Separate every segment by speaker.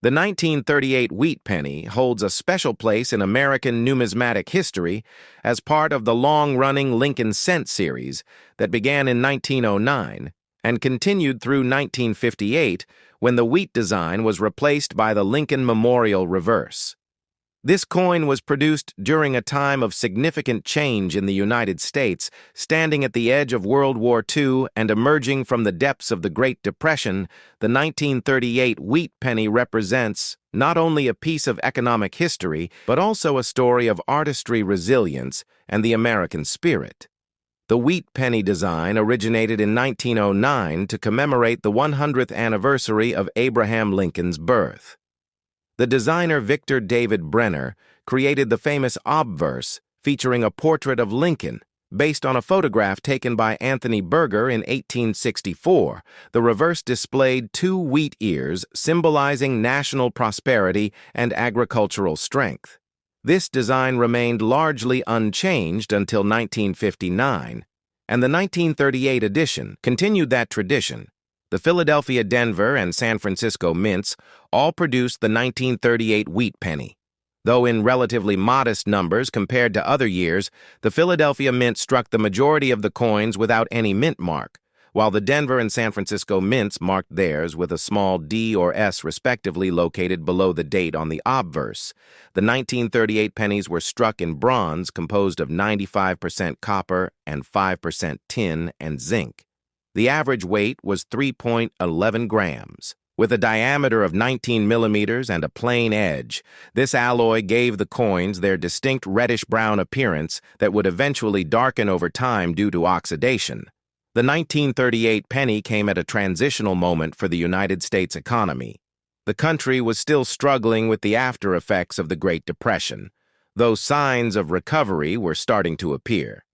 Speaker 1: The 1938 wheat penny holds a special place in American numismatic history as part of the long-running Lincoln Cent series that began in 1909 and continued through 1958 when the wheat design was replaced by the Lincoln Memorial reverse. This coin was produced during a time of significant change in the United States, standing at the edge of World War II and emerging from the depths of the Great Depression. The 1938 wheat penny represents not only a piece of economic history, but also a story of artistry, resilience, and the American spirit. The wheat penny design originated in 1909 to commemorate the 100th anniversary of Abraham Lincoln's birth. The designer Victor David Brenner created the famous obverse featuring a portrait of Lincoln based on a photograph taken by Anthony Berger in 1864. The reverse displayed two wheat ears symbolizing national prosperity and agricultural strength. This design remained largely unchanged until 1959, and the 1938 edition continued that tradition. The Philadelphia, Denver, and San Francisco mints all produced the 1938 wheat penny. Though in relatively modest numbers compared to other years, the Philadelphia mint struck the majority of the coins without any mint mark, while the Denver and San Francisco mints marked theirs with a small D or S respectively located below the date on the obverse. The 1938 pennies were struck in bronze composed of 95% copper and 5% tin and zinc. The average weight was 3.11 grams. With a diameter of 19 millimeters and a plain edge, this alloy gave the coins their distinct reddish-brown appearance that would eventually darken over time due to oxidation. The 1938 penny came at a transitional moment for the United States economy. The country was still struggling with the after-effects of the Great Depression, though signs of recovery were starting to appear.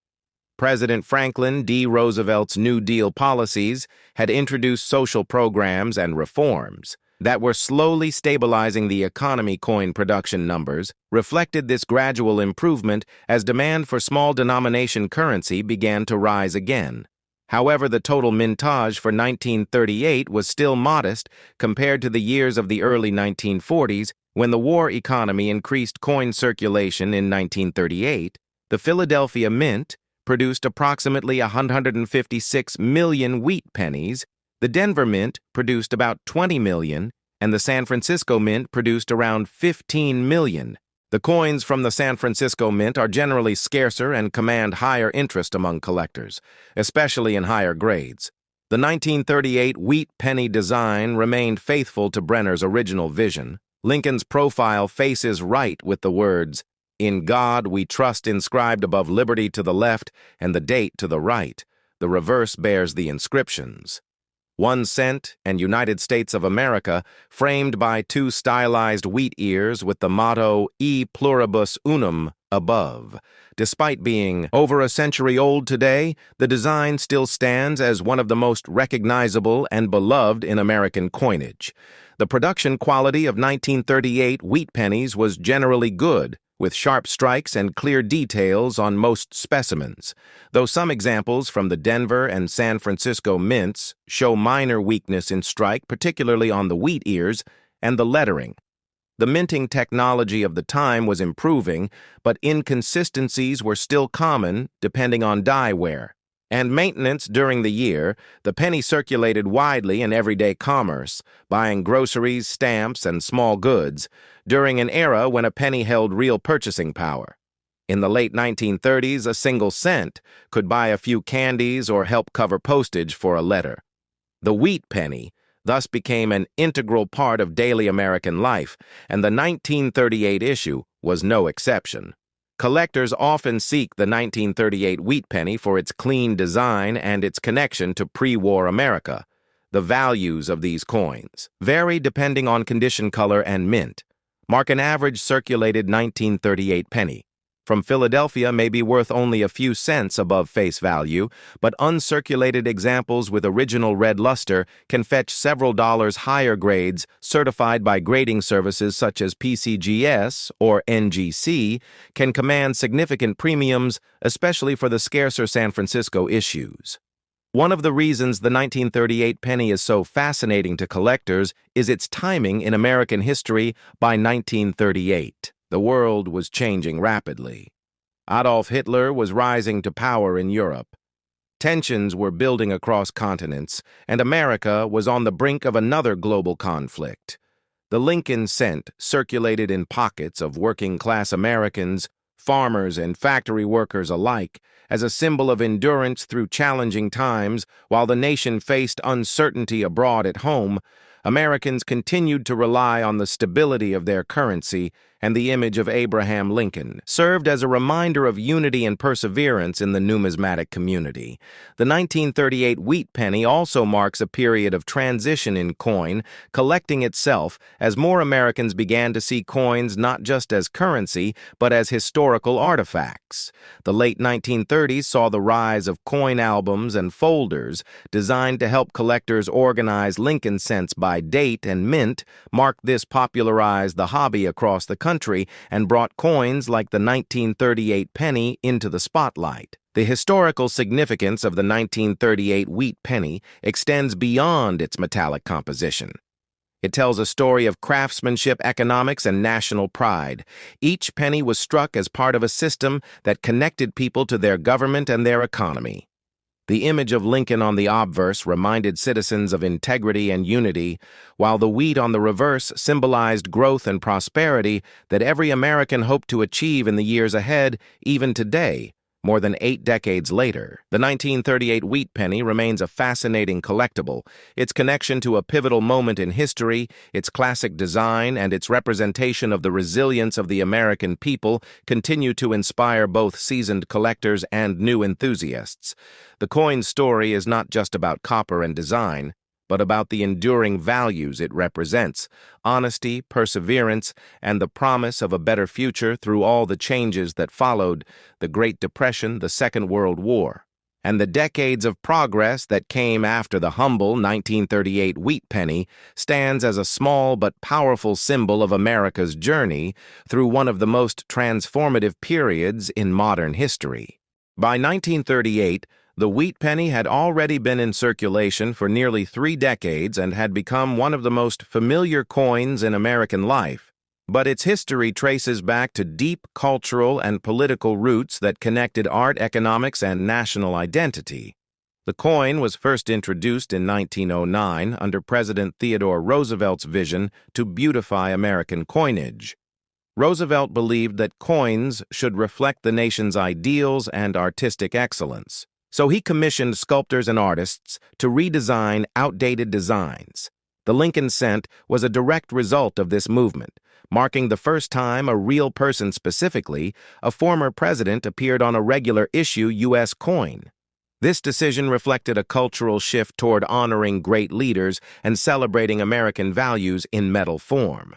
Speaker 1: President Franklin D. Roosevelt's New Deal policies had introduced social programs and reforms that were slowly stabilizing the economy. Coin production numbers reflected this gradual improvement as demand for small-denomination currency began to rise again. However, the total mintage for 1938 was still modest compared to the years of the early 1940s when the war economy increased coin circulation. In 1938, the Philadelphia Mint produced approximately 156 million wheat pennies, the Denver Mint produced about 20 million, and the San Francisco Mint produced around 15 million. The coins from the San Francisco Mint are generally scarcer and command higher interest among collectors, especially in higher grades. The 1938 wheat penny design remained faithful to Brenner's original vision. Lincoln's profile faces right with the words, "In God we trust," inscribed above liberty to the left and the date to the right. The reverse bears the inscriptions 1 cent and United States of America, framed by two stylized wheat ears with the motto E pluribus unum above. Despite being over a century old today, the design still stands as one of the most recognizable and beloved in American coinage. The production quality of 1938 wheat pennies was generally good, with sharp strikes and clear details on most specimens, though some examples from the Denver and San Francisco mints show minor weakness in strike, particularly on the wheat ears and the lettering. The minting technology of the time was improving, but inconsistencies were still common depending on die wear and maintenance during the year. The penny circulated widely in everyday commerce, buying groceries, stamps, and small goods, during an era when a penny held real purchasing power. In the late 1930s, a single cent could buy a few candies or help cover postage for a letter. The wheat penny thus became an integral part of daily American life, and the 1938 issue was no exception. Collectors often seek the 1938 wheat penny for its clean design and its connection to pre-war America. The values of these coins vary depending on condition, color, and mint. Mark an average circulated 1938 penny. From Philadelphia may be worth only a few cents above face value, but uncirculated examples with original red luster can fetch several dollars. Higher grades, certified by grading services such as PCGS or NGC, can command significant premiums, especially for the scarcer San Francisco issues. One of the reasons the 1938 penny is so fascinating to collectors is its timing in American history. By 1938, the world was changing rapidly. Adolf Hitler was rising to power in Europe. Tensions were building across continents, and America was on the brink of another global conflict. The Lincoln cent circulated in pockets of working-class Americans, farmers and factory workers alike, as a symbol of endurance through challenging times. While the nation faced uncertainty abroad at home, Americans continued to rely on the stability of their currency, and the image of Abraham Lincoln served as a reminder of unity and perseverance in the numismatic community. The 1938 wheat penny also marks a period of transition in coin collecting itself, as more Americans began to see coins not just as currency, but as historical artifacts. The late 1930s saw the rise of coin albums and folders designed to help collectors organize Lincoln cents by date and mint. This popularized the hobby across the country and brought coins like the 1938 penny into the spotlight. The historical significance of the 1938 wheat penny extends beyond its metallic composition. It tells a story of craftsmanship, economics, and national pride. Each penny was struck as part of a system that connected people to their government and their economy. The image of Lincoln on the obverse reminded citizens of integrity and unity, while the wheat on the reverse symbolized growth and prosperity that every American hoped to achieve in the years ahead. Even today, more than 8 decades later, the 1938 wheat penny remains a fascinating collectible. Its connection to a pivotal moment in history, its classic design, and its representation of the resilience of the American people continue to inspire both seasoned collectors and new enthusiasts. The coin's story is not just about copper and design, but about the enduring values it represents: honesty, perseverance, and the promise of a better future through all the changes that followed the Great Depression, the Second World War, and the decades of progress that came after. The humble 1938 wheat penny stands as a small but powerful symbol of America's journey through one of the most transformative periods in modern history. By 1938, the wheat penny had already been in circulation for nearly 3 decades and had become one of the most familiar coins in American life. But its history traces back to deep cultural and political roots that connected art, economics, and national identity. The coin was first introduced in 1909 under President Theodore Roosevelt's vision to beautify American coinage. Roosevelt believed that coins should reflect the nation's ideals and artistic excellence. So he commissioned sculptors and artists to redesign outdated designs. The Lincoln cent was a direct result of this movement, marking the first time a real person, specifically a former president, appeared on a regular issue U.S. coin. This decision reflected a cultural shift toward honoring great leaders and celebrating American values in metal form.